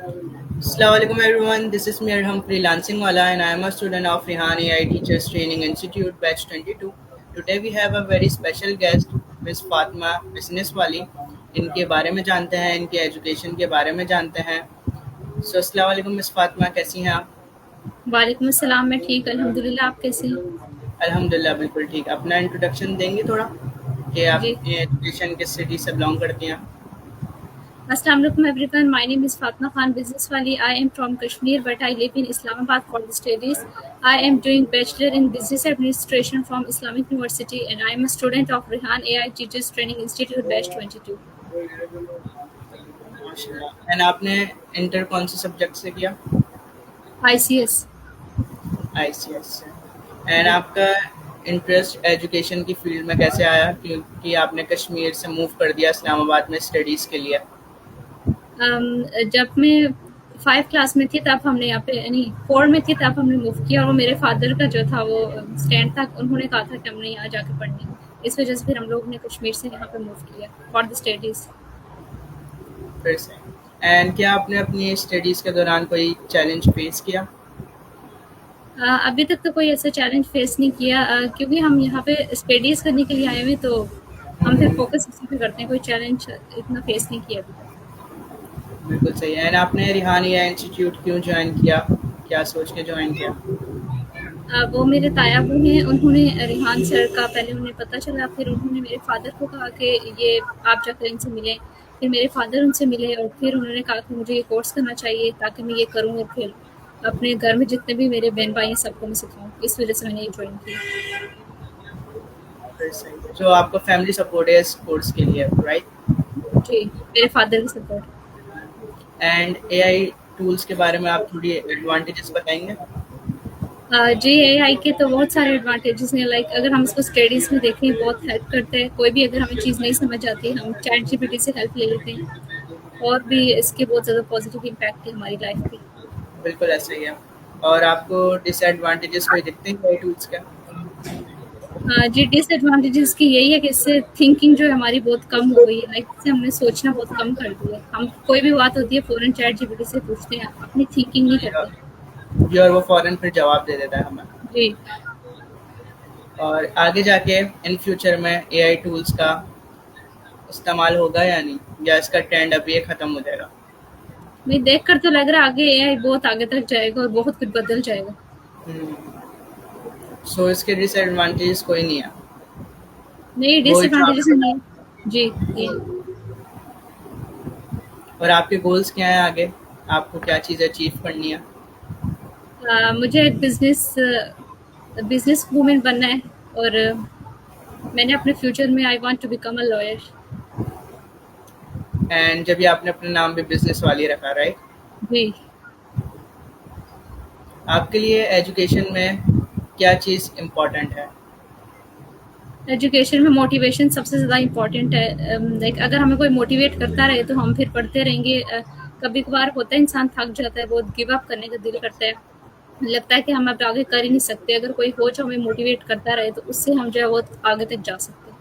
Assalamualaikum everyone, this is me Arham Freelancing Wala and I am a student of Rihan AI Teachers Training Institute Batch 22. Today we have a very special guest, Miss Fatma Business Wali. इनके बारे में जानते हैं, इनके education के बारे में जानते हैं. So Assalamualaikum Miss Fatma, कैसी हैं आप? वालेकुम अस्सलाम। मैं ठीक अल्हम्दुलिल्लाह। आप कैसे हैं? अल्हम्दुलिल्लाह बिल्कुल ठीक. अपना इंट्रोडक्शन देंगे थोड़ा कि आप जी। एजुकेशन किस सिटी से बिलोंग करती हैं? अस्सलाम वालेकुम everyone. My name is Fatima Khan business वाली। I am from Kashmir but I live in Islamabad for the studies. I am doing bachelor in business administration from Islamic university and I am a student of Rehan AI teachers training institute batch 22। माशाल्लाह. And आपने inter कौन से subject से किया? ICS. ICS से. And आपका interest education की field में कैसे आया, क्योंकि आपने कश्मीर से मूव कर दिया इस्लामाबाद में स्टडीज़ के लिए? जब मैं 5 क्लास में थी तब हमने यहाँ पे नहीं 4 में थी तब हमने मूव किया और मेरे फादर का जो था वो स्टैंड था, उन्होंने कहा था कि हमने यहाँ जाके पढ़नी है। इस वजह से फिर हम लोग ने कश्मीर से यहाँ पे मूव किया फॉर द स्टडीज़। फिर से. एंड क्या आपने अपनी स्टडीज़ के दौरान कोई चैलेंज फेस किया? अभी तक तो कोई ऐसा चैलेंज फेस नहीं किया क्योंकि हम यहाँ पे स्टडीज़ करने के लिए आए हुए, तो हम फिर फोकस इसी पे करते हैं। कोई चैलेंज इतना फेस नहीं किया अभी तक। बिल्कुल सही है. एंड आपने रिहानिया इंस्टीट्यूट क्यों ज्वाइन किया, क्या सोच के ज्वाइन किया? वो मेरे तायाबू हैं, उन्होंने रिहान सर का पहले उन्हें पता चला, फिर उन्होंने मेरे फादर को कहा कि ये आप जाकर इनसे मिलें। फिर मेरे फादर उनसे मिले और फिर उन्होंने कहा कि मुझे ये कोर्स करना चाहिए ताकि मैं ये करूँ और फिर अपने घर में जितने भी मेरे बहन भाई हैं सबको मैं सिखाऊँ। इस वजह से मैंने ये ज्वाइन किया। फिर सही है. जो आपका फैमिली सपोर्ट है इस कोर्स के लिए, राइट? जी, मेरे फादर की सपोर्ट। एंड एआई टूल्स के बारे में आप थोड़ी एडवांटेजेस बताएंगे? जी, एआई के तो बहुत सारे एडवांटेजेस हैं। लाइक अगर हम इसको स्टडीज़ में देखें बहुत हेल्प करता है। कोई भी अगर हमें चीज़ नहीं समझ आती हम चैट जीपीटी से हेल्प ले लेते हैं। और भी इसके बहुत ज़्यादा पॉजिटिव इम्पैक्ट है हमारी लाइफ पे। बिल्कुल ऐसा ही है. और आपको डिसएडवांटेजेस कोई दिखते हैं एआई टूल्स के? जी, डिसएडवांटेजेस की यही है कि इससे थिंकिंग जो है हमारी बहुत कम हो गई है। लाइक इससे हमने सोचना बहुत कम कर दिया है। हम कोई भी बात होती है फ़ौरन चैट जीपीटी से पूछते हैं, अपनी थिंकिंग नहीं जी, करते। और वो फौरन फिर जवाब दे देता है हमें. जी। और आगे जाके इन फ्यूचर में एआई टूल्स का इस्तेमाल होगा या नहीं, या इसका ट्रेंड अभी ये खत्म हो जाएगा? मैं देख कर तो लग रहा है आगे एआई बहुत आगे तक जाएगा और बहुत कुछ बदल जाएगा। सो इसके डिसएडवांटेजेस कोई नहीं है, नहीं, वो जो डिसएडवांटेजेस आपने नहीं। बताया. जी, ये और आपके गोल्स क्या हैं आगे, आपको क्या चीज़ अचीव करनी है? मुझे एक बिजनेस वूमेन बनना है और मैंने अपने फ्यूचर में I want to become a lawyer. And जब ये आपने अपने नाम पे बिजनेस वाली रखा, राइट? जी। आपके लिए एजुकेशन में क्या चीज़ इम्पोर्टेंट है? एजुकेशन में मोटिवेशन सबसे ज़्यादा इम्पोर्टेंट है। लाइक अगर हमें कोई मोटिवेट करता रहे तो हम फिर पढ़ते रहेंगे। कभी कभार होता है इंसान थक जाता है, बहुत गिव अप करने का दिल करता है, लगता है कि हम अब आगे कर ही नहीं सकते। अगर कोई हो जो हमें मोटिवेट करता रहे तो उससे हम जो है बहुत आगे तक जा सकते हैं।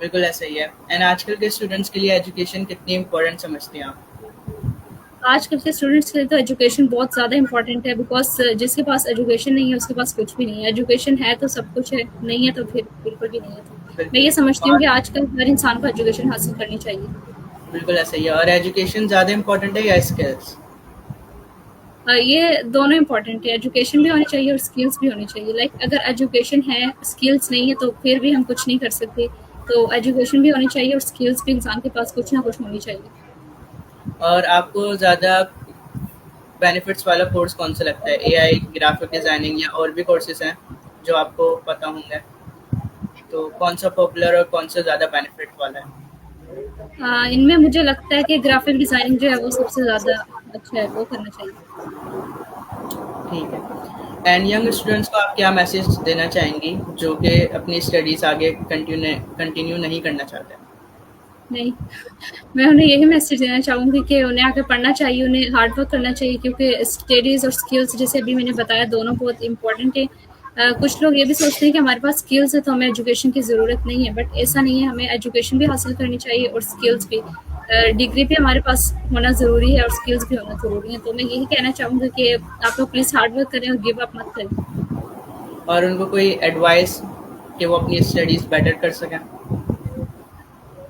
बिल्कुल ऐसा ही है. एंड आजकल के स्टूडेंट्स के लिए एजुकेशन कितनी इम्पोर्टेंट समझते हैं आप? आजकल के स्टूडेंट्स के लिए तो एजुकेशन बहुत ज़्यादा इंपॉर्टेंट है बिकॉज जिसके पास एजुकेशन नहीं है उसके पास कुछ भी नहीं है। एजुकेशन है तो सब कुछ है, नहीं है तो फिर बिल्कुल भी नहीं है। तो मैं बिल्कुल. ये समझती हूँ और कि आजकल हर इंसान को एजुकेशन हासिल करनी चाहिए। बिल्कुल ऐसा ही है. और एजुकेशन ज़्यादा इम्पोर्टेंट है या स्किल्स? ये दोनों इंपॉर्टेंट है। एजुकेशन भी होनी चाहिए और स्किल्स भी होनी चाहिए। लाइक अगर एजुकेशन है स्किल्स नहीं है तो फिर भी हम कुछ नहीं कर सकते। तो एजुकेशन भी होनी चाहिए और स्किल्स भी इंसान के पास कुछ ना कुछ होनी चाहिए। और आपको ज़्यादा बेनिफिट्स वाला कोर्स कौन सा लगता है, एआई, ग्राफिक डिज़ाइनिंग या और भी कोर्सेज हैं जो आपको पता होंगे, तो कौन सा पॉपुलर और कौन सा ज़्यादा बेनिफिट वाला है? इनमें मुझे लगता है कि ग्राफिक डिज़ाइनिंग जो है वो सबसे ज़्यादा अच्छा है, वो करना चाहिए। ठीक है. एंड यंग स्टूडेंट्स को आप क्या मैसेज देना चाहेंगी जो कि अपनी स्टडीज़ आगे कंटिन्यू नहीं करना चाहते? नहीं, मैं उन्हें यही मैसेज देना चाहूँगी कि उन्हें आगे पढ़ना चाहिए, उन्हें हार्ड वर्क करना चाहिए क्योंकि स्टडीज़ और स्किल्स जैसे अभी मैंने बताया दोनों बहुत इम्पोर्टेंट है। कुछ लोग ये भी सोचते हैं कि हमारे पास स्किल्स है तो हमें एजुकेशन की ज़रूरत नहीं है, बट ऐसा नहीं है। हमें एजुकेशन भी हासिल करनी चाहिए और स्किल्स भी। डिग्री भी हमारे पास होना ज़रूरी है और स्किल्स भी होना ज़रूरी है। तो मैं यही कहना चाहूँगी कि आप लोग प्लीज़ हार्ड वर्क करें और गिव अप मत करें। और उनको कोई एडवाइस कि वो अपनी स्टडीज़ बेटर कर सकें?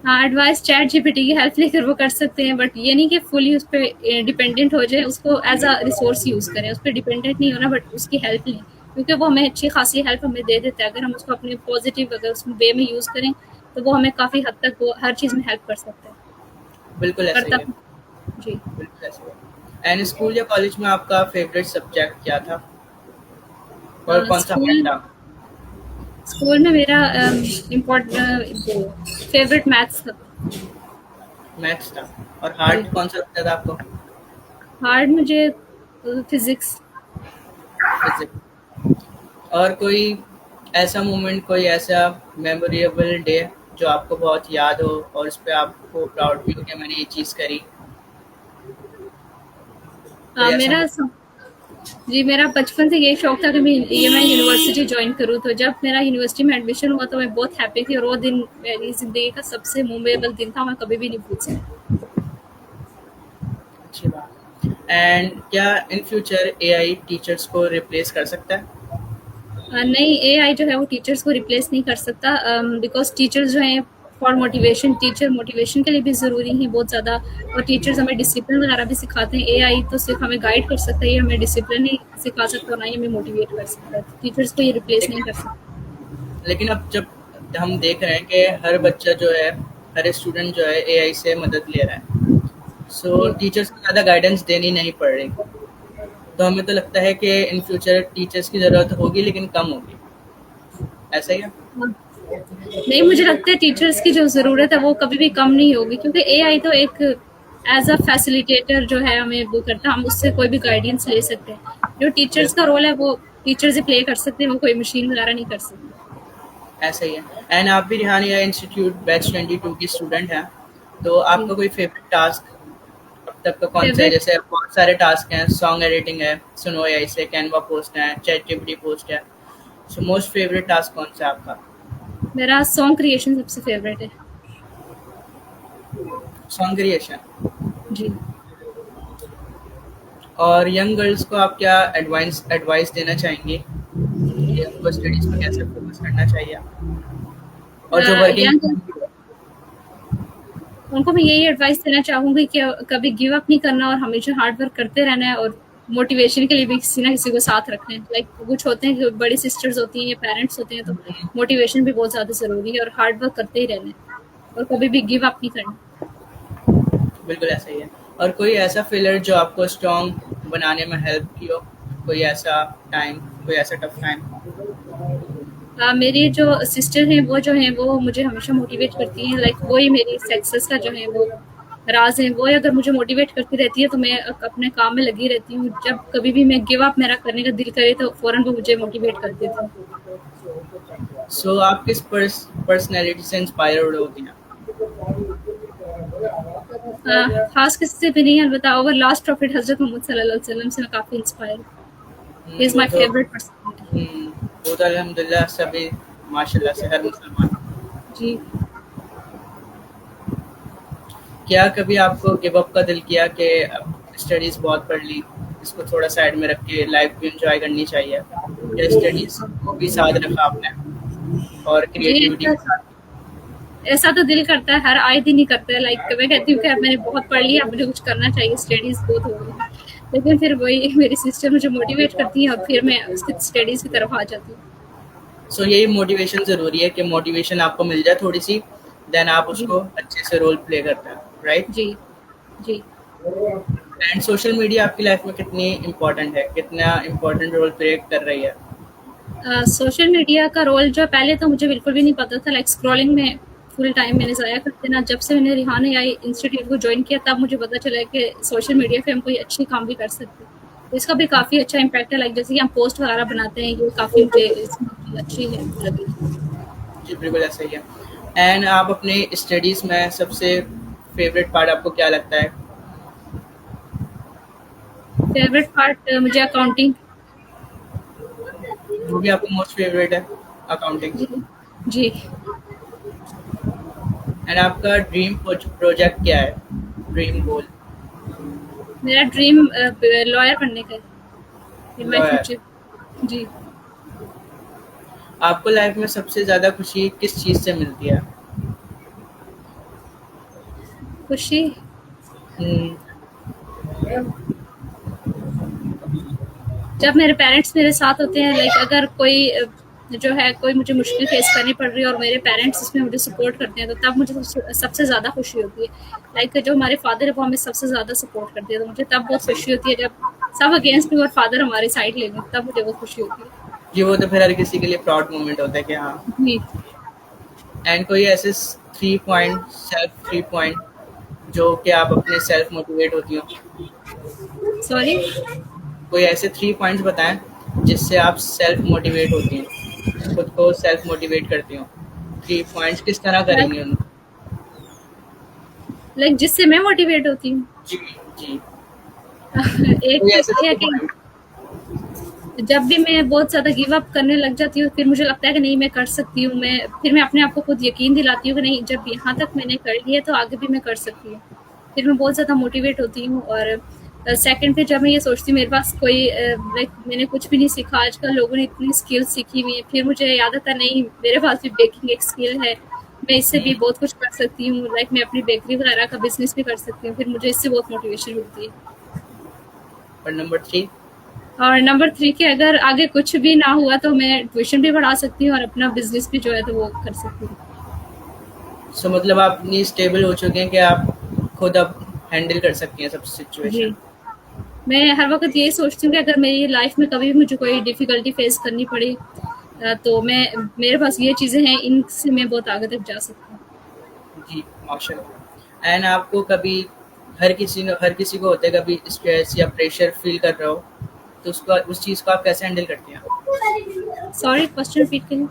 हाँ, एडवाइस चैट जीपीटी की हेल्प लेकर वो कर सकते हैं, बट ये नहीं कि फुली उस पे डिपेंडेंट हो जाए, उसको एज अ रिसोर्स यूज़ करें, उस पर डिपेंडेंट नहीं होना, बट उसकी हेल्प लें, क्योंकि वो हमें अच्छी खासी हेल्प हमें दे देता है। अगर हम उसको अपने पॉजिटिव अगर उस वे में यूज़ करें तो वो हमें काफ़ी हद तक वो हर चीज़ में हेल्प कर सकता है। बिल्कुल ऐसा ही करता है, जी। बिल्कुल ऐसा ही है। एंड स्कूल या कॉलेज में आपका फ़ेवरेट सब्जेक्ट क्या था? और कौन-सा स्कूल पढ़ता? स्कूल में मेरा वो फेवरेट मैथ्स था। मैथ्स था। और जी। हार्ड कौन-सा लगता था आपको? हार्ड मुझे फिजिक्स। फिज़िक्स। और कोई ऐसा मोमेंट, कोई ऐसा मेमोरेबल डे जो आपको बहुत याद हो और उस पे आपको प्राउड भी हो कि मैंने ये चीज़ करी? कोई ऐसा मेरा जी, मेरा बचपन से यही शौक था कि मैं यूनिवर्सिटी जॉइन करूँ, तो जब मेरा यूनिवर्सिटी में एडमिशन हुआ तो मैं बहुत हैप्पी थी और वो दिन मेरी ज़िंदगी का सबसे मेमोरेबल दिन था, मैं कभी भी नहीं भूल सकती। अच्छी बात है। एंड क्या इन फ्यूचर एआई टीचर्स को रिप्लेस कर सकता है? नहीं, एआई जो है वो टीचर्स को रिप्लेस नहीं कर सकता, बिकॉज़ टीचर्स जो हैं फॉर मोटिवेशन, टीचर मोटिवेशन के लिए भी ज़रूरी हैं बहुत ज़्यादा, और टीचर्स हमें डिसिप्लिन वगैरह भी सिखाते हैं। एआई तो सिर्फ़ हमें गाइड कर सकता है, ये हमें डिसिप्लिन नहीं सिखा सकता और ना ही हमें मोटिवेट कर सकता है। टीचर्स को ये रिप्लेस नहीं लेकिन कर सकता। लेकिन अब जब हम देख रहे हैं कि हर बच्चा जो है, हर स्टूडेंट जो है एआई से मदद ले रहा है, सो जी। टीचर्स को ज़्यादा गाइडेंस देनी नहीं पड़ रही। तो हमें तो लगता है कि इन फ्यूचर टीचर्स की ज़रूरत होगी लेकिन कम होगी। ऐसा ही है? हाँ। नहीं, मुझे लगता है टीचर्स की जो ज़रूरत है वो कभी भी कम नहीं होगी, क्योंकि एआई तो एक एज़ अ फैसिलिटेटर जो है हमें वो करता है, हम उससे कोई भी गाइडेंस ले सकते हैं। जो टीचर्स का बिल्कुल, रोल है वो टीचर्स ही प्ले कर सकते हैं, वो कोई मशीन वगैरह नहीं कर सकती। ऐसा ही है। एंड आप भी रिहानिया इंस्टीट्यूट बैच 22 की स्टूडेंट हैं, तो जी। आपका कोई फेवरेट टास्क अब तक का कौन सा है? फेवरेट जैसे बहुत सारे टास्क हैं, सॉन्ग एडिटिंग है, सुनो एआई से, कैनवा पोस्ट है, चैट जीपीटी पोस्ट है। सो मोस्ट फेवरेट टास्क कौन सा है आपका? मेरा सॉन्ग क्रिएशन सबसे फेवरेट है। Song creation. जी। और यंग गर्ल्स को आप क्या एडवाइस एडवाइस देना चाहेंगी कि उनको स्टडीज पे कैसे फोकस करना चाहिए? और जो वर्किंग, यंग उनको मैं यही एडवाइस देना चाहूँगी कि कभी गिव अप नहीं करना और हमेशा हार्ड वर्क करते रहना है, और मोटिवेशन के लिए भी किसी ना किसी को साथ रखना है। लाइक कुछ होते हैं कि बड़ी सिस्टर्स होती हैं या पेरेंट्स होते हैं, तो मोटिवेशन भी बहुत ज़्यादा ज़रूरी है और हार्ड वर्क करते ही रहना है और कभी भी गिव अप नहीं करना। बिल्कुल ऐसा ही है। और कोई ऐसा फेलियर जो आपको स्ट्रॉन्ग बनाने में हेल्प की हो? कोई ऐसा टाइम, कोई ऐसा टफ टाइम? मेरी जो सिस्टर हैं वो जो हैं वो मुझे हमेशा मोटिवेट करती हैं, लाइक वही मेरी सक्सेस का जो है वो राज है। वो अगर मुझे मोटिवेट करती रहती है तो मैं अपने काम में लगी रहती हूँ। जब कभी भी मैं गिव अप मेरा करने का दिल करे तो फौरन वो मुझे मोटिवेट कर देती है। सो आप किस पर्सनैलिटी से इंस्पायर्ड होती हैं? खास किसी से भी नहीं, अलबत्ता ओवर लास्ट प्रॉफिट हजरत मोहम्मद सल्लल्लाहु अलैहि वसल्लम से मैं काफ़ी इंस्पायर हूँ। ही इज़ वो माय तो फेवरेट पर्सनालिटी। वो तो अल्हम्दुलिल्लाह सभी, माशाल्लाह से हर मुसलमान। जी। क्या कभी आपको गिव अप का दिल किया कि अब स्टडीज़ बहुत पढ़ ली, इसको थोड़ा साइड में रख के लाइफ भी एंजॉय करनी चाहिए? या स्टडीज़ को भी साथ रखा आपने और जी, क्रिएटिविटी भी साथ? ऐसा तो दिल करता है, हर आए दिन ही करता है। लाइक मैं कहती हूँ कि अब मैंने बहुत पढ़ लिया, अब मुझे कुछ करना चाहिए, स्टडीज़ बहुत हो गई हैं। लेकिन फिर वही मेरी सिस्टर मुझे मोटिवेट करती है और फिर मैं उसकी स्टडीज़ की तरफ आ जाती हूँ। सो यही मोटिवेशन ज़रूरी है कि मोटिवेशन आपको मिल जाए थोड़ी-सी, देन आप जी, उसको अच्छे से रोल प्ले करते हैं, राइट? जी, जी। एंड सोशल मीडिया आपकी लाइफ में कितनी इम्पोर्टेंट है? कितना इम्पोर्टेंट रोल प्ले कर रही है? सोशल मीडिया का रोल जो पहले तो मुझे बिल्कुल भी नहीं पता था, लाइक स्क्रॉलिंग में फुल टाइम मैंने ज़ाया कर देना। जब से मैंने रिहान एआई इंस्टीट्यूट को ज्वाइन किया तब मुझे पता चला है कि सोशल मीडिया पे हम कोई अच्छे काम भी कर सकते हैं। तो इसका भी काफ़ी अच्छा इम्पैक्ट है, लाइक जैसे कि हम पोस्ट वगैरह बनाते हैं, ये काफ़ी मुझे इसमें चीज़ अच्छी है लगी। जी, बिल्कुल ऐसा ही है। एंड आप अपने स्टडीज़ में सबसे फ़ेवरेट पार्ट आपको क्या लगता है? फेवरेट पार्ट मुझे अकाउंटिंग। वो भी आपको मोस्ट फ़ेवरेट है, अकाउंटिंग? जी, जी। एंड आपका ड्रीम प्रोजेक्ट क्या है? Dream goal? मेरा ड्रीम लॉयर बनने का है इन माय लॉयर? फ्यूचर। जी। आपको लाइफ में सबसे ज़्यादा खुशी किस चीज़ से मिलती है? खुशी हुँ, अ, जब मेरे पेरेंट्स मेरे साथ होते हैं, लाइक अगर कोई जो है कोई मुझे मुश्किल फेस करनी पड़ रही है और मेरे पेरेंट्स इसमें मुझे सपोर्ट करते हैं, तो तब मुझे सबसे ज़्यादा खुशी होती है। लाइक जो हमारे फादर है वो हमें सबसे ज़्यादा सपोर्ट करते हैं, तो मुझे तब बहुत ऐसे ही। खुशी होती है जब सब अगेंस्ट मी और फादर हमारी साइड ले लें, तब मुझे बहुत खुशी होती है। जी, वो तो फिर हर किसी के लिए प्राउड मोमेंट होता है कि हाँ। जी। एंड कोई ऐसे 3 पॉइंट, सेल्फ 3 पॉइंट जो कि आप अपने सेल्फ मोटिवेट होती हो? सॉरी। कोई ऐसे 3 पॉइंट्स बताएँ जिससे आप सेल्फ मोटिवेट होती हैं, खुद को सेल्फ मोटिवेट करती हो? 3 पॉइंट्स किस तरह करेंगी उनको? लाइक जिससे मैं मोटिवेट होती हूँ। जी, जी। एक कोई तो ऐसे ये है 2 कि पॉइंट? जब भी मैं बहुत ज़्यादा गिव अप करने लग जाती हूँ, फिर मुझे लगता है कि नहीं मैं कर सकती हूँ, फिर मैं अपने आप को खुद यकीन दिलाती हूँ कि नहीं, जब यहाँ तक मैंने कर लिया है तो आगे भी मैं कर सकती हूँ। फिर मैं बहुत ज़्यादा मोटिवेट होती हूँ। और सेकंड पे जब मैं ये सोचती हूँ मेरे पास कोई लाइक मैंने कुछ भी नहीं सीखा, आजकल लोगों ने इतनी स्किल्स सीखी हुई है, फिर मुझे याद आता है नहीं मेरे पास भी बेकिंग एक स्किल है, मैं इससे भी बहुत कुछ कर सकती हूँ, लाइक मैं अपनी बेकरी वगैरह का बिजनेस भी कर सकती हूँ, फिर मुझे इससे बहुत मोटिवेशन मिलती है। और नंबर 3? और नंबर 3 के अगर आगे कुछ भी ना हुआ तो मैं ट्यूशन भी पढ़ा सकती हूँ और अपना बिज़नेस भी जो है तो वो कर सकती हूँ। सो मतलब आप इतनी स्टेबल हो चुके हैं कि आप खुद अब हैंडल कर सकती हैं सब जी। सिचुएशन। मैं हर वक़्त यही सोचती हूँ कि अगर मेरी लाइफ़ में कभी भी मुझे कोई डिफ़िकल्टी फ़ेस करनी पड़ी तो मेरे पास ये चीज़ें हैं, इनसे मैं बहुत आगे तक जा सकती हूँ। जी, माशाल्लाह। एंड आपको कभी हर किसी को होता है कभी स्ट्रेस या प्रेशर फ़ील कर रहा हो, तो उसको उस चीज़ को आप कैसे हैंडल करती हैं? सॉरी, क्वेश्चन रिपीट करिए।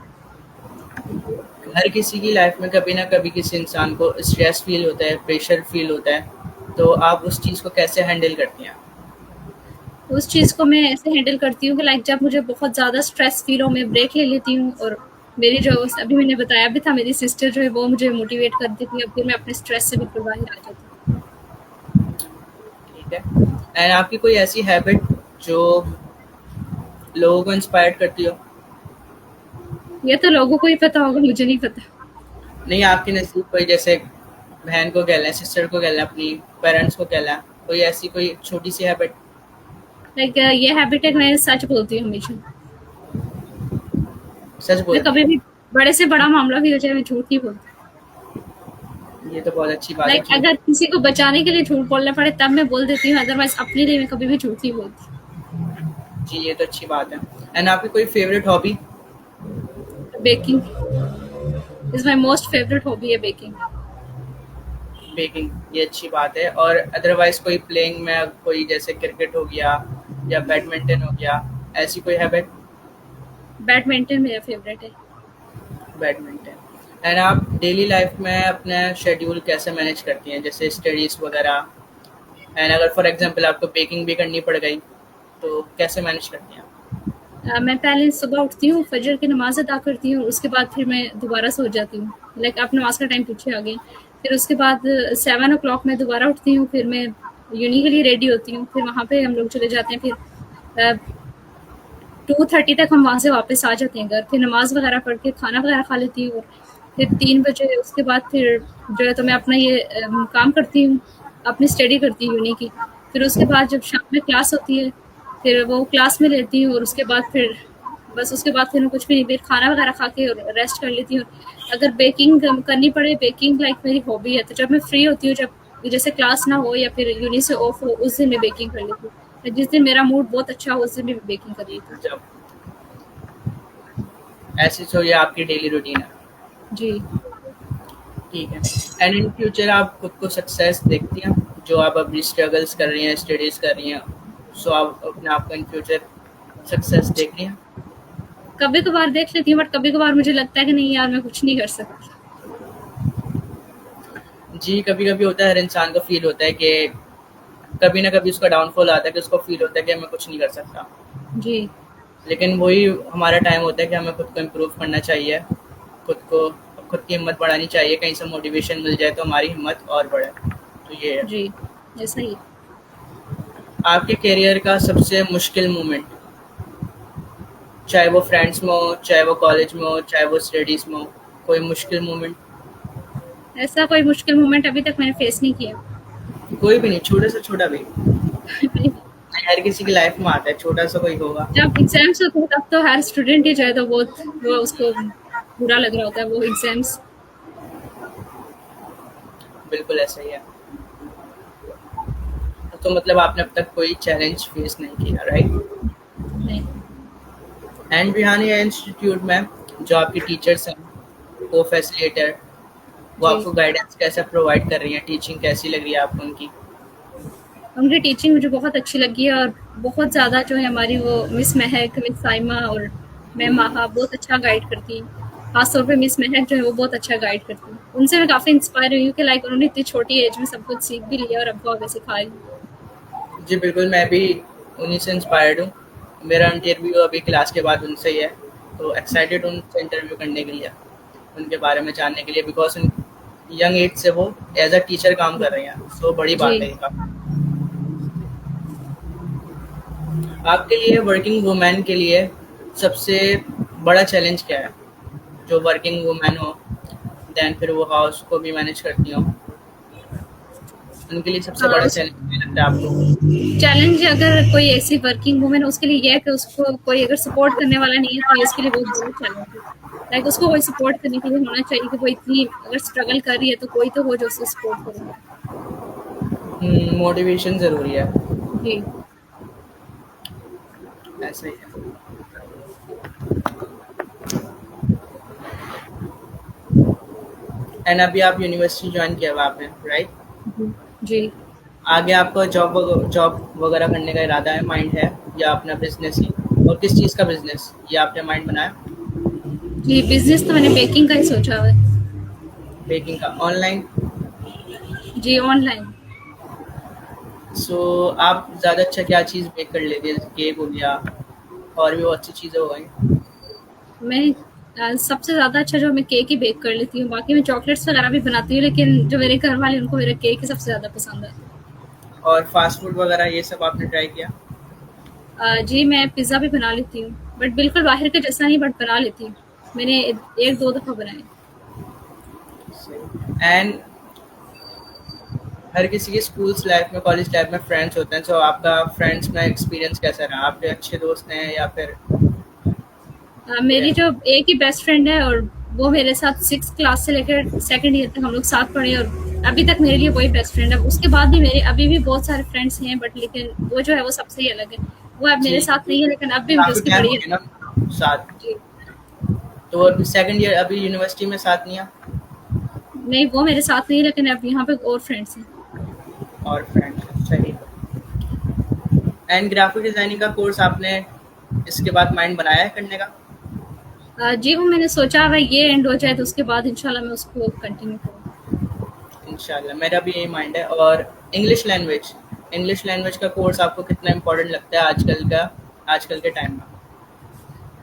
हर किसी की लाइफ में कभी ना कभी किसी इंसान को स्ट्रेस फ़ील होता है, प्रेशर फ़ील होता है, तो आप उस चीज़ को कैसे हैंडल करती हैं? उस चीज़ को मैं ऐसे हैंडल करती हूँ कि लाइक जब मुझे बहुत ज़्यादा स्ट्रेस फ़ील हो, मैं ब्रेक ले लेती हूँ। और मेरी जो अभी मैंने बताया भी था, मेरी सिस्टर जो है वो मुझे मोटिवेट कर देती है, फिर मैं अपने स्ट्रेस से बिल्कुल बाहर आ जाती हूँ। ठीक है। एंड आपकी कोई ऐसी हैबिट जो लोगों को इंस्पायर करती हो? ये तो लोगों को ही पता होगा, मुझे नहीं पता। नहीं, आपके नज़दीक कोई जैसे बहन को कह लें, सिस्टर को कह लें, अपनी पेरेंट्स को कह लें, कोई ऐसी कोई छोटी-सी हैबिट? लाइक ये हैबिट है कि मैं सच बोलती हूँ हमेशा। सच मैं बोलती कभी हैं। भी बड़े से बड़ा मामला भी हो जाए, मैं झूठ नहीं बोलती। ये तो बहुत अच्छी बात है, लाइक झूठ। अगर किसी को बचाने के लिए झूठ बोलना पड़े तब मैं बोल देती हूँ, अदरवाइज़ अपने लिए मैं कभी भी झूठ नहीं बोलती। जी, ये तो अच्छी बात है। एंड आपकी कोई favourite hobby? Baking is my most favourite hobby है, बेकिंग। बेकिंग, ये अच्छी बात है। और अदरवाइज़ कोई प्लेइंग में कोई जैसे क्रिकेट हो गया या बैडमिंटन हो गया, ऐसी कोई हैबिट? बैडमिंटन मेरा फेवरेट है। बैडमिंटन। एंड आप डेली लाइफ़ में अपना शेड्यूल कैसे मैनेज करती हैं? जैसे स्टडीज़ वगैरह, एंड अगर फॉर एग्ज़ाम्पल आपको बेकिंग भी करनी पड़ गई, तो कैसे मैनेज करती हैं आप? मैं पहले सुबह उठती हूँ, फजर की नमाज़ अदा करती हूँ, उसके बाद फिर मैं दोबारा सो जाती हूँ। लाइक अब नमाज़ का टाइम पीछे आ गया। फिर उसके बाद 7 ओ क्लॉक मैं दोबारा उठती हूँ, फिर मैं यूनि के लिए रेडी होती हूँ, फिर वहाँ पे हम लोग चले जाते हैं। फिर 2:30 तक हम वहाँ से वापस आ जाते हैं घर। फिर नमाज़ वगैरह पढ़ के खाना वगैरह खा लेती हूँ। फिर 3 बजे उसके बाद फिर जो है तो मैं अपना ये काम करती हूँ, अपनी स्टडी करती हूँ यूनि की। फिर उसके बाद जब शाम में क्लास होती है, फिर वो क्लास में लेती हूँ और उसके बाद फिर बस उसके बाद फिर मैं कुछ भी नहीं, फिर खाना वगैरह खा के और रेस्ट कर लेती हूँ। अगर बेकिंग करनी पड़े, बेकिंग लाइक मेरी हॉबी है, तो जब मैं फ्री होती हूँ, जब जैसे क्लास ना हो या फिर यूनि से ऑफ हो, उस दिन मैं बेकिंग कर लेती हूँ। जिस दिन मेरा मूड बहुत अच्छा हो उस दिन भी मैं बेकिंग कर जी, लेती हूँ। जब ऐसी तो ये आपकी डेली रूटीन है। जी। ठीक है। एंड इन फ्यूचर आप खुद को सक्सेस देखती हैं? जो आप अभी स्ट्रगल्स कर रही हैं, स्टडीज़ कर रही हैं, सो आप अपने आप को इन फ्यूचर सक्सेस देख रही हैं? कभी-कभार देख लेती हूँ, बट कभी-कभार मुझे लगता है कि नहीं यार मैं कुछ नहीं कर सकती। जी, कभी-कभी होता है, हर इंसान को फ़ील होता है कि कभी ना कभी उसका डाउनफॉल आता है कि उसको फ़ील होता है कि मैं कुछ नहीं कर सकता। जी। लेकिन वही हमारा टाइम होता है कि हमें खुद को इम्प्रूव करना चाहिए, खुद को खुद की हिम्मत बढ़ानी चाहिए, कहीं से मोटिवेशन मिल जाए तो हमारी हिम्मत और बढ़े। तो ये है। जी, ऐसा ही है। आपके करियर का सबसे मुश्किल मोमेंट, चाहे वो फ्रेंड्स में हो, चाहे वो कॉलेज में हो, चाहे वो स्टडीज़ में हो, कोई मुश्किल मोमेंट? ऐसा कोई मुश्किल मोमेंट अभी तक मैंने फेस नहीं किया। कोई भी नहीं, छोटे से छोटा भी। नहीं, हर किसी की लाइफ में आता है, छोटा सा कोई होगा। जब एग्ज़ाम्स होते हैं तब तो हर स्टूडेंट ही जो है तो बहुत वो उसको बुरा लग रहा होता है वो एग्ज़ाम्स। बिल्कुल ऐसा ही है। तो मतलब आपने अब तक कोई चैलेंज फेस नहीं किया, राइट? नहीं। एंड बिहानिया इंस्टीट्यूट में जो आपकी टीचर्स हैं, को फैसिलिटेटर, वो जी। आपको गाइडेंस कैसे प्रोवाइड कर रही हैं? टीचिंग कैसी लग रही है आपको उनकी? उनकी टीचिंग मुझे बहुत अच्छी लगी है और बहुत ज़्यादा जो है हमारी वो मिस महक, मिस साइमा और मैम माहा बहुत अच्छा गाइड करती हैं। ख़ास तौर पे मिस महक जो है वो बहुत अच्छा गाइड करती हैं। उनसे मैं काफ़ी इंस्पायर हुई हूँ कि लाइक उन्होंने इतनी छोटी एज में सब कुछ सीख भी लिया और अब वो आगे सिखा रही हैं। जी बिल्कुल, मैं भी उन्हीं से इंस्पायर्ड हूँ। मेरा इंटरव्यू अभी क्लास के बाद उनसे ही है, तो एक्साइटेड हूँ उनसे इंटरव्यू करने के लिए, उनके बारे में जानने के लिए, बिकॉज़ उन यंग एज से वो एज़ अ टीचर काम कर रही हैं, सो बड़ी जी। बात है ये काफ़ी। आपके लिए, वर्किंग वुमेन के लिए सबसे बड़ा चैलेंज क्या है? जो वर्किंग वुमेन हो, देन फिर वो हाउस को भी मैनेज करती हो, उनके लिए सबसे बड़ा उस चैलेंज क्या लगता है आपको? चैलेंज अगर कोई ऐसी वर्किंग वुमन है उसके लिए ये है कि उसको कोई अगर सपोर्ट करने वाला नहीं है तो ये उसके लिए बहुत बड़ा चैलेंज है। लाइक उसको कोई सपोर्ट करने के लिए होना चाहिए कि वो इतनी अगर स्ट्रगल कर रही है तो कोई तो हो जो उसको सपोर्ट करे। मोटिवेशन ज़रूरी है, जी। ऐसा ही है। एंड अभी आप यूनिवर्सिटी जॉइन किया हुआ आपने, राइट? जी। जी। आगे आपका जॉब वगैरह करने का इरादा है, माइंड है, या अपना बिजनेस ही? और किस चीज़ का बिजनेस ये आपने माइंड बनाया? जी, बिजनेस तो मैंने बेकिंग का ही सोचा हुआ है। बेकिंग का, ऑनलाइन? जी, ऑनलाइन। सो आप ज़्यादा अच्छा क्या चीज़ बेक कर लेते हैं? केक हो गया, और भी बहुत सी चीज़ें हो गई। मैं सबसे ज़्यादा अच्छा जो मैं केक ही बेक कर लेती हूँ, बाकी मैं चॉकलेट्स वगैरह भी बनाती हूँ, लेकिन जो मेरे घर वाले उनको मेरा केक ही सबसे ज़्यादा पसंद है। और फास्ट फूड वगैरह ये सब आपने ट्राई किया? जी, मैं पिज़्ज़ा भी बना लेती हूँ, बट बिल्कुल बाहर के जैसा नहीं, बट बना लेती हूँ। मैंने 1-2 दफ़ा बनाए। एंड हर किसी की स्कूल्स लाइफ में, कॉलेज लाइफ में फ्रेंड्स होते हैं, तो आपका फ्रेंड्स में एक्सपीरियंस कैसा रहा? आपके अच्छे दोस्त हैं या फिर कोई मेरी ऐसा? जो एक ही बेस्ट फ्रेंड है और वो मेरे साथ 6th क्लास से लेकर 2nd ईयर तक हम लोग साथ पढ़े और अभी तक मेरे लिए वही बेस्ट फ्रेंड है। उसके बाद भी मेरे अभी भी बहुत सारे फ्रेंड्स हैं, बट लेकिन वो जो है वो सबसे ही अलग है। वो अब मेरे जी, साथ नहीं है, लेकिन अब भी मुझे काफ़ी उसकी टाइम हो बड़ी। गया ना साथ। जी। तो अभी सेकंड ईयर अभी यूनिवर्सिटी में साथ नहीं है? नहीं, वो मेरे साथ नहीं है, लेकिन अब यहाँ पे और फ्रेंड्स हैं। और फ्रेंड, सही। एंड ग्राफिक डिजाइनिंग का कोर्स आपने इसके बाद माइंड बनाया है करने का? जी, वो मैंने सोचा अगर ये एंड हो जाए तो उसके बाद इंशाल्लाह मैं उसको कंटिन्यू करूँ। इंशाल्लाह, मेरा भी यही माइंड है। और इंग्लिश लैंग्वेज का कोर्स आपको कितना इम्पोर्टेंट लगता है आजकल के टाइम में?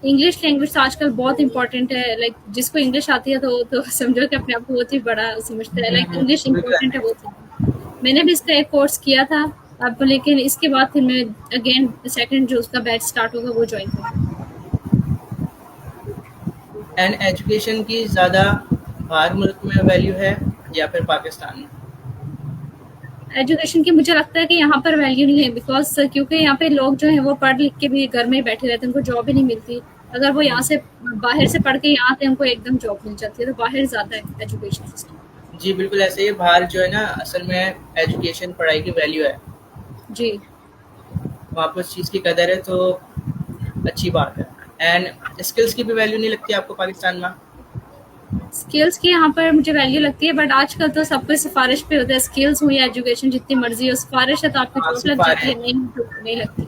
इंग्लिश लैंग्वेज तो आजकल बहुत इंपॉर्टेंट है। लाइक जिसको इंग्लिश आती है तो समझो कि अपने आप को बहुत ही बड़ा समझता है। लाइक इंग्लिश बिल्कुल इंपॉर्टेंट है ऐसे बहुत ही। मैंने भी इसका एक कोर्स किया था अब, लेकिन इसके बाद फिर मैं अगेन सेकंड जो उसका बैच स्टार्ट होगा वो ज्वाइन करूँगी। ही। एंड एजुकेशन की ज़्यादा बाहर मुल्क में वैल्यू है या फिर पाकिस्तान में? एजुकेशन की मुझे लगता है कि यहाँ पर वैल्यू नहीं है, बिकॉज क्योंकि यहाँ पे लोग जो हैं वो पढ़ लिख के भी घर में ही बैठे रहते हैं, उनको जॉब ही नहीं मिलती। अगर वो यहाँ से बाहर से पढ़ के यहाँ आते हैं उनको एकदम जॉब मिल जाती है, तो बाहर ज़्यादा है एजुकेशन सिस्टम। जी बिल्कुल ऐसे ही, बाहर जो है ना, असल में एजुकेशन, पढ़ाई की वैल्यू है, जी। वहाँ पर उस चीज़ की कदर है, तो अच्छी बात है। एंड स्किल्स की भी वैल्यू नहीं लगती आपको पाकिस्तान में? स्किल्स की यहाँ पर मुझे वैल्यू लगती है, बट आजकल तो सब कुछ सिफारिश पे होता है। स्किल्स हुई एजुकेशन जितनी मर्जी हो, सिफारिश है तो आपकी हाँ, जॉब लग जाती है, सिफारिश। नहीं तो नहीं लगती।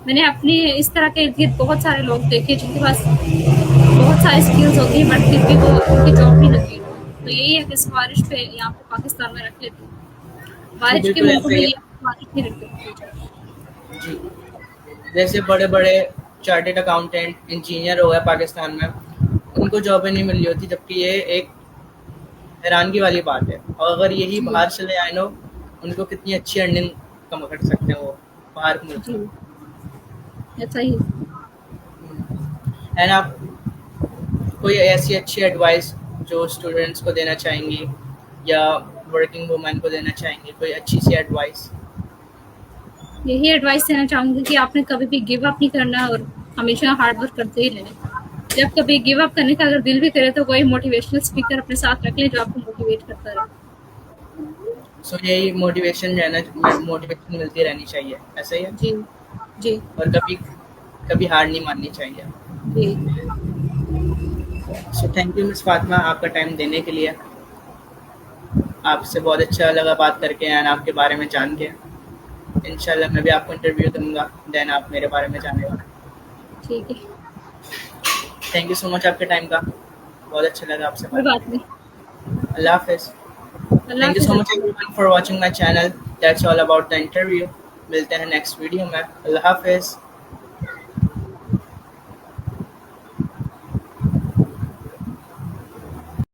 मैंने अपनी इस तरह के इर्द गिर्द बहुत सारे लोग देखे जिनके पास बहुत सारी स्किल्स होती है, बट फिर भी वो उनकी जॉब नहीं लगती। तो यही है कि सिफारिश पे यहाँ पे पाकिस्तान में रख लेते हैं। जी बाहर के बिल्कुल मुल्कों ऐसे में ही ये है। सिफारिश नहीं रखते। जी, जैसे बड़े-बड़े चार्टर्ड अकाउंटेंट, इंजीनियर हो गए पाकिस्तान में, उनको जॉबें नहीं मिल रही होती, जबकि ये एक हैरानगी वाली बात है। और अगर यही जी, बाहर चले आए नो, उनको कितनी अच्छी अर्निंग कम कर सकते हैं वो बाहर के मुल्क जी, में। ऐसा ही। एंड आप कोई ऐसी अच्छी एडवाइस जो स्टूडेंट्स को देना चाहेंगी या वर्किंग वुमेन को देना चाहेंगी, कोई अच्छी सी एडवाइस? यही एडवाइस देना चाहूँगी कि आपने कभी भी गिव अप नहीं करना और हमेशा हार्ड वर्क करते ही रहना। जब कभी गिव अप करने का अगर दिल भी करे तो कोई मोटिवेशनल स्पीकर अपने साथ रख लें जो आपको मोटिवेट करता रहे। सो यही मोटिवेशन मोटिवेशन मिलती रहनी चाहिए, ऐसा ही है। जी, जी, और कभी कभी हार नहीं माननी चाहिए। जी। So thank you miss Fatima आपका टाइम देने के लिए। आपसे बहुत अच्छा लगा बात करके एंड आपके बारे में जान के। इंशाल्लाह मैं भी आपको इंटरव्यू दूंगा, देन आप मेरे बारे में जानेगा। ठीक है, थैंक यू सो मच आपके टाइम का, बहुत अच्छा लगा आपसे कोई बात बात नहीं। करके। अल्लाह हाफिज़। अल्लाह थैंक यू हाफ़िज़ सो मच आपको। Everyone for watching my channel. That's all about the interview. मिलते हैं नेक्स्ट वीडियो में। अल्लाह हाफिज़।